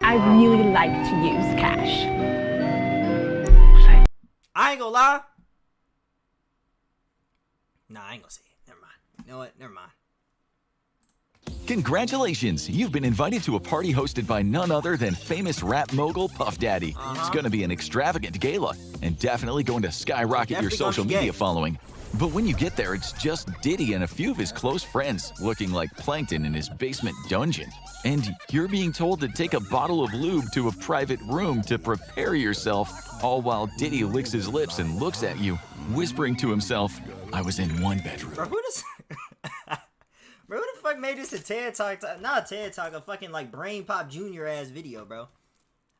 I really like to use cash. I ain't gonna lie. Nah, I ain't gonna say it. Never mind. You know what? Never mind. Congratulations! You've been invited to a party hosted by none other than famous rap mogul Puff Daddy. It's going to be an extravagant gala and definitely going to skyrocket your social media following. But when you get there, it's just Diddy and a few of his close friends looking like plankton in his basement dungeon. And you're being told to take a bottle of lube to a private room to prepare yourself, all while Diddy licks his lips and looks at you, whispering to himself, "I was in one bedroom." Bro, who does... Bro, who the fuck made this a TED Talk? Not a TED Talk, a fucking like Brain Pop Junior ass video, bro.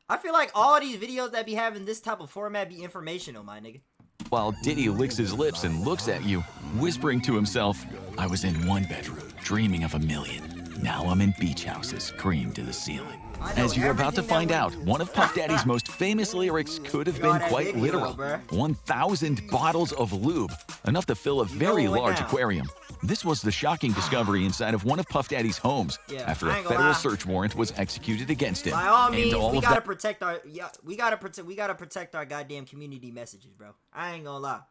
I feel like all these videos that be having this type of format be informational, my nigga. While Diddy licks his lips and looks at you, whispering to himself, "I was in one bedroom, dreaming of a million. Now I'm in beach houses, cream to the ceiling." As you're about to find out, one of Puff Daddy's most famous lyrics could have been quite literal. 1,000 bottles of lube, enough to fill a very large aquarium. This was the shocking discovery inside of one of Puff Daddy's homes after a federal search warrant was executed against him. By all means, we gotta protect our we gotta protect our goddamn community messages, bro. I ain't gonna lie.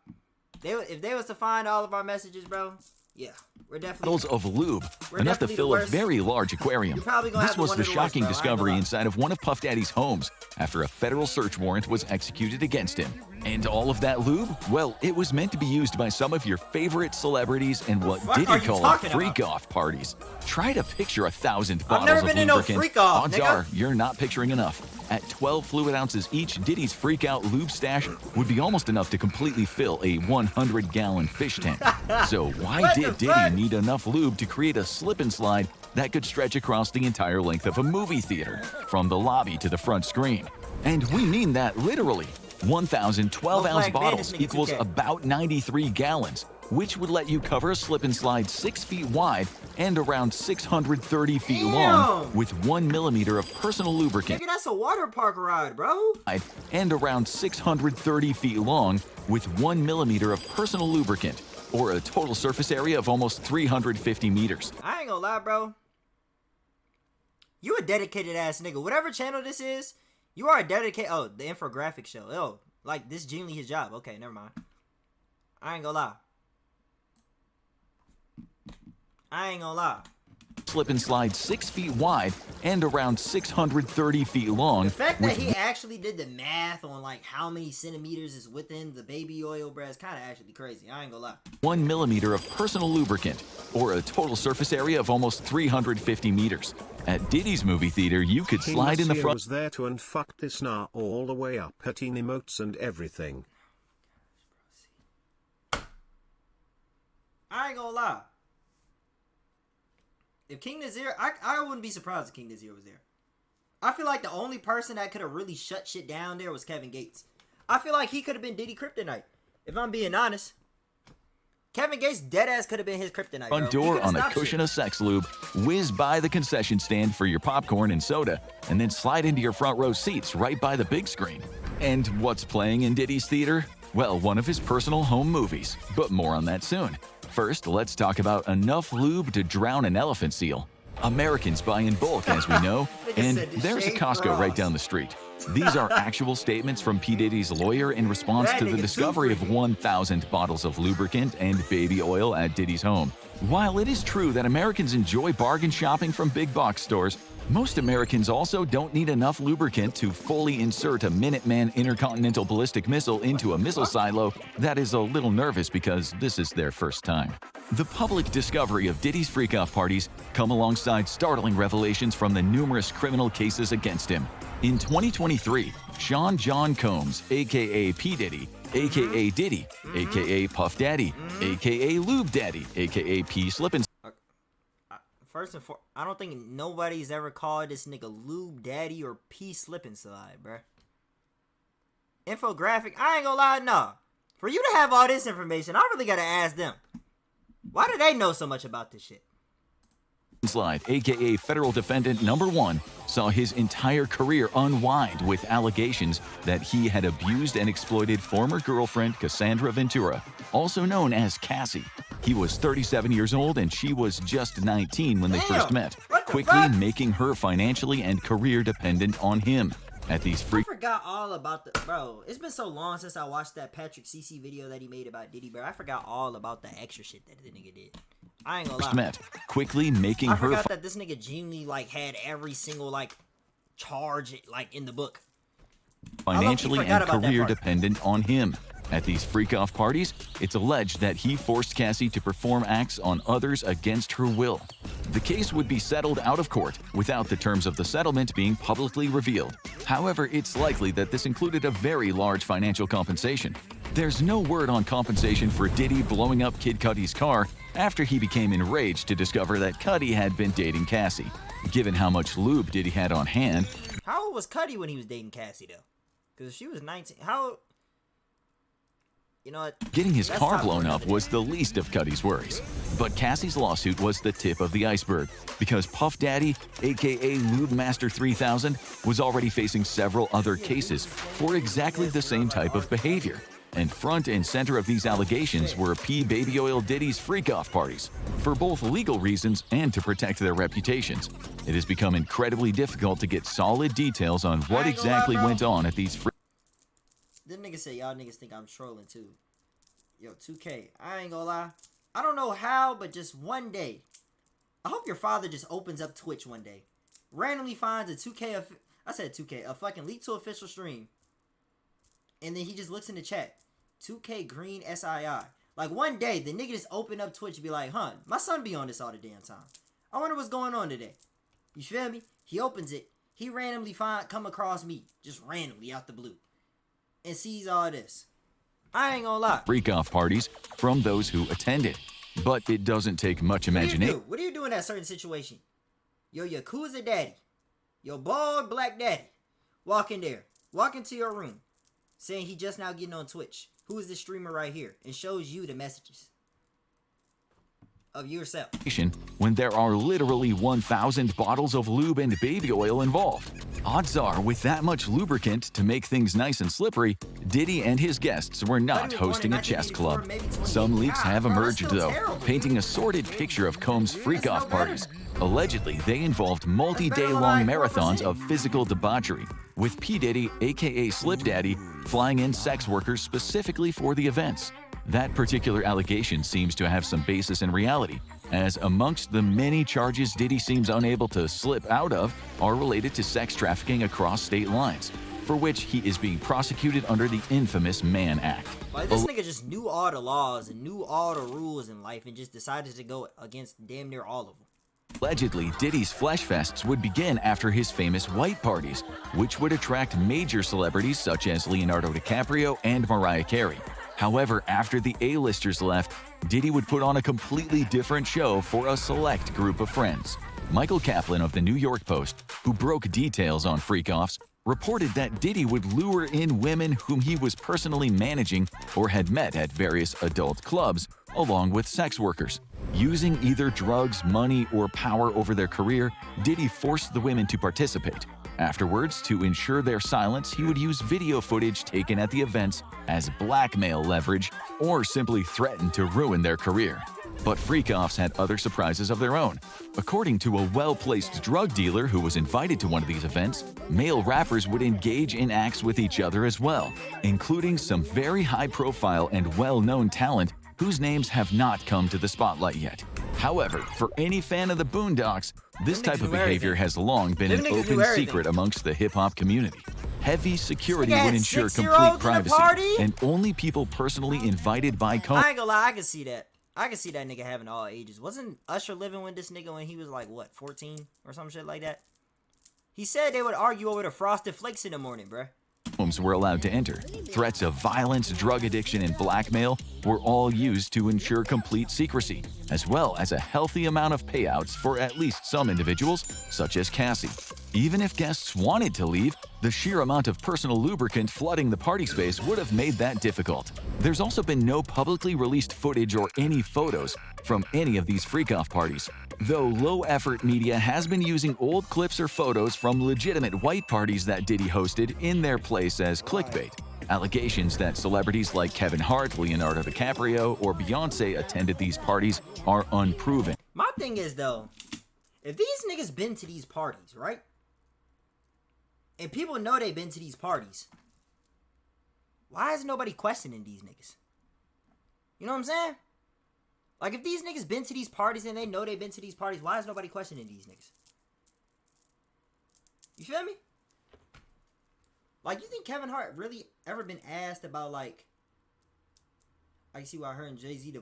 If they was to find all of our messages, bro, yeah, we're definitely bottles of lube, enough to fill a very large aquarium. This was the shocking discovery inside of one of Puff Daddy's homes after a federal search warrant was executed against him. And all of that lube? Well, it was meant to be used by some of your favorite celebrities in what Diddy called freak-off parties. Try to picture 1,000 bottles of lubricant. Odds are you're not picturing enough. At 12 fluid ounces each, Diddy's freak-out lube stash would be almost enough to completely fill a 100-gallon fish tank. So why did Diddy need enough lube to create a slip and slide that could stretch across the entire length of a movie theater, from the lobby to the front screen? And we mean that literally. 1,012-ounce bottles equals about 93 gallons, which would let you cover a slip and slide 6 feet wide and around 630 feet long with 1 millimeter of personal lubricant. Nigga, that's a water park ride, bro. And around 630 feet long with 1 millimeter of personal lubricant, or a total surface area of almost 350 meters. I ain't gonna lie, bro. You a dedicated ass nigga. Whatever channel this is, you are a dedicated... Oh, the infographic show. Oh, like, this genuinely his job. Okay, never mind. I ain't gonna lie. I ain't gonna lie. Slip and slide 6 feet wide and around 630 feet long. The fact that he actually did the math on, like, how many centimeters is within the baby oil, bruh, is kind of actually crazy. I ain't gonna lie. 1 millimeter of personal lubricant, or a total surface area of almost 350 meters. At Diddy's movie theater, you could slide in the front. Was there to and fucked this nah all the way up at emotes and everything. I ain't gonna lie. If King Nazir, I wouldn't be surprised if King Nazir was there. I feel like the only person that could have really shut shit down there was Kevin Gates. I feel like he could have been Diddy Kryptonite, if I'm being honest. Kevin Gates deadass could have been his kryptonite. Front door on a cushion of sex lube, whiz by the concession stand for your popcorn and soda, and then slide into your front row seats right by the big screen. And what's playing in Diddy's theater? Well, one of his personal home movies, but more on that soon. First, let's talk about enough lube to drown an elephant seal. Americans buy in bulk, as we know, and there's a Costco right down the street. These are actual statements from P. Diddy's lawyer in response to the discovery of 1,000 bottles of lubricant and baby oil at Diddy's home. While it is true that Americans enjoy bargain shopping from big box stores, most Americans also don't need enough lubricant to fully insert a Minuteman intercontinental ballistic missile into a missile silo that is a little nervous because this is their first time. The public discovery of Diddy's freak-off parties come alongside startling revelations from the numerous criminal cases against him. In 2023, Sean John Combs, aka P. Diddy, aka Diddy, aka Puff Daddy, aka Lube Daddy, aka P. Slippin'. First and foremost, I don't think nobody's ever called this nigga Lube Daddy or P. Slippin' Slide, bruh. Infographic, I ain't gonna lie, nah. For you to have all this information, I really gotta ask them. Why do they know so much about this shit? Slide, aka Federal Defendant Number 1, saw his entire career unwind with allegations that he had abused and exploited former girlfriend Cassandra Ventura, also known as Cassie. He was 37 years old and she was just 19 when they first met. quickly fuck? making her financially and career dependent on him. At these I forgot all about the bro. It's been so long since I watched that Patrick CC video that he made about Diddy, bro. I forgot all about the extra shit that the nigga did. I ain't gonna lie. met, quickly making I her forgot that this nigga genuinely like had every single like charge like in the book. financially and career dependent on him. At these freak-off parties, it's alleged that he forced Cassie to perform acts on others against her will. The case would be settled out of court without the terms of the settlement being publicly revealed. However, it's likely that this included a very large financial compensation. There's no word on compensation for Diddy blowing up Kid Cudi's car after he became enraged to discover that Cudi had been dating Cassie. Given how much lube Diddy had on hand, how old was Cudi when he was dating Cassie though? Because if she was 19, how? You know what? Getting his car blown up was the least of Cudi's worries. But Cassie's lawsuit was the tip of the iceberg, because Puff Daddy, aka Lube Master 3000, was already facing several other cases for exactly the same type of behavior. And front and center of these allegations were P. Baby Oil Diddy's freak-off parties, for both legal reasons and to protect their reputations. It has become incredibly difficult to get solid details on what exactly went on at these This nigga say y'all niggas think I'm trolling too. Yo, 2K, I ain't gonna lie. I don't know how, but just one day, I hope your father just opens up Twitch one day, randomly finds a 2K, I said 2K, a fucking Leek to Official stream, and then he just looks in the chat, 2K Green SII. Like one day, the nigga just open up Twitch and be like, huh, my son be on this all the damn time. I wonder what's going on today. You feel me? He opens it, he randomly come across me, just randomly out the blue, and sees all this. I ain't gonna lie. Freak-off parties from those who attended. But it doesn't take much imagination. What do you do in that certain situation? Your Yakuza daddy, your bald black daddy, walk in there, walk into your room, saying he just now getting on Twitch. Who is this streamer right here? And shows you the messages of yourself. When there are literally 1,000 bottles of lube and baby oil involved. Odds are, with that much lubricant to make things nice and slippery, Diddy and his guests were not hosting a chess club. Some leaks have emerged, though, painting a sordid picture of Combs' freak-off parties. Allegedly, they involved multi-day-long marathons of physical debauchery, with P. Diddy, aka Slip Daddy, flying in sex workers specifically for the events. That particular allegation seems to have some basis in reality, as amongst the many charges Diddy seems unable to slip out of are related to sex trafficking across state lines, for which he is being prosecuted under the infamous Mann Act. Like, this nigga just knew all the laws and knew all the rules in life and just decided to go against damn near all of them. Allegedly, Diddy's flesh fests would begin after his famous white parties, which would attract major celebrities such as Leonardo DiCaprio and Mariah Carey. However, after the A-listers left, Diddy would put on a completely different show for a select group of friends. Michael Kaplan of the New York Post, who broke details on freak-offs, reported that Diddy would lure in women whom he was personally managing or had met at various adult clubs, along with sex workers. Using either drugs, money, or power over their career, Diddy forced the women to participate. Afterwards, to ensure their silence, he would use video footage taken at the events as blackmail leverage or simply threaten to ruin their career. But freak-offs had other surprises of their own. According to a well-placed drug dealer who was invited to one of these events, male rappers would engage in acts with each other as well, including some very high-profile and well-known talent whose names have not come to the spotlight yet. However, for any fan of the Boondocks, this type of behavior has long been an open secret amongst the hip-hop community. Heavy security would ensure complete privacy, and only people personally invited by Combs. I ain't gonna lie, I can see that. I can see that nigga having all ages. Wasn't Usher living with this nigga when he was like, what, 14 or some shit like that? He said they would argue over the Frosted Flakes in the morning, bruh. Were allowed to enter. Threats of violence, drug addiction, and blackmail were all used to ensure complete secrecy, as well as a healthy amount of payouts for at least some individuals, such as Cassie. Even if guests wanted to leave, the sheer amount of personal lubricant flooding the party space would have made that difficult. There's also been no publicly released footage or any photos from any of these freak-off parties, though low-effort media has been using old clips or photos from legitimate white parties that Diddy hosted in their place as clickbait. Allegations that celebrities like Kevin Hart, Leonardo DiCaprio, or Beyonce attended these parties are unproven. My thing is, though, If these niggas been to these parties, right? And people know they've been to these parties, why is nobody questioning these niggas? You know what I'm saying? Like, if these niggas been to these parties and they know they've been to these parties, why is nobody questioning these niggas? You feel me? Like, you think Kevin Hart really ever been asked about, like, I see why her and Jay-Z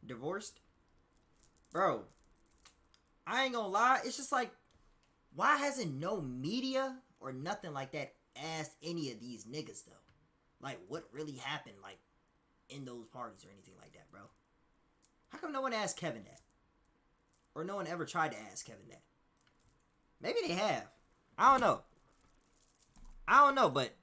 divorced? Bro, I ain't gonna lie. It's just like, why hasn't no media or nothing like that asked any of these niggas, though? Like, what really happened, like, in those parties or anything like that, bro? How come no one asked Kevin that? Or no one ever tried to ask Kevin that? Maybe they have. I don't know, but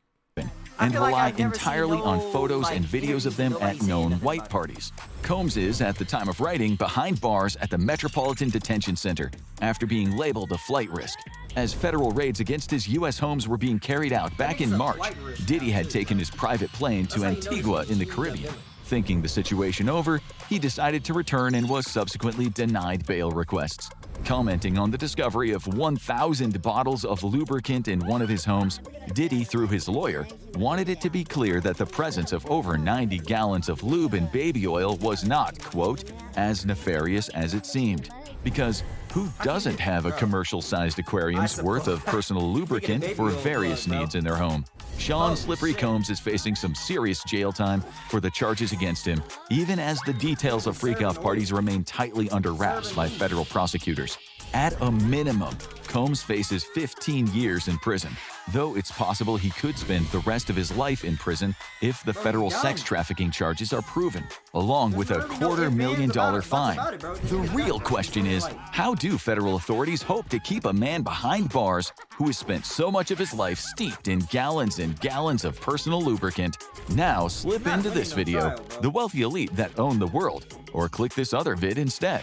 and feel like rely I've never entirely seen on no, photos like, and videos interviews of them with nobody at saying known nothing white about it. parties. Combs is, at the time of writing, behind bars at the Metropolitan Detention Center after being labeled a flight risk. As federal raids against his U.S. homes were being carried out back in nigga's a March, flight risk Diddy now, had too, taken bro. his private plane to how you know Antigua he's in the a Caribbean. villain. Thinking the situation over, he decided to return and was subsequently denied bail requests. Commenting on the discovery of 1,000 bottles of lubricant in one of his homes, Diddy, through his lawyer, wanted it to be clear that the presence of over 90 gallons of lube and baby oil was not, quote, as nefarious as it seemed. Because who doesn't have a commercial-sized aquarium's worth of personal lubricant for various needs in their home? Sean Slippery Combs is facing some serious jail time for the charges against him, even as the details of freak-off parties remain tightly under wraps by federal prosecutors. At a minimum, Combs faces 15 years in prison, though it's possible he could spend the rest of his life in prison if the federal sex trafficking charges are proven, along with a $250,000 fine. The real question is, how do federal authorities hope to keep a man behind bars who has spent so much of his life steeped in gallons and gallons of personal lubricant now slip into this video, the wealthy elite that own the world, or click this other vid instead?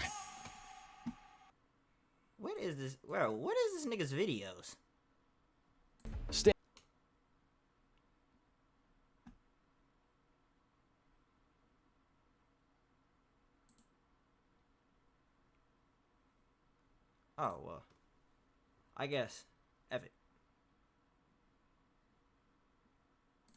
What is this? Well, what is this nigga's videos? Stay Oh, well. I guess. F it.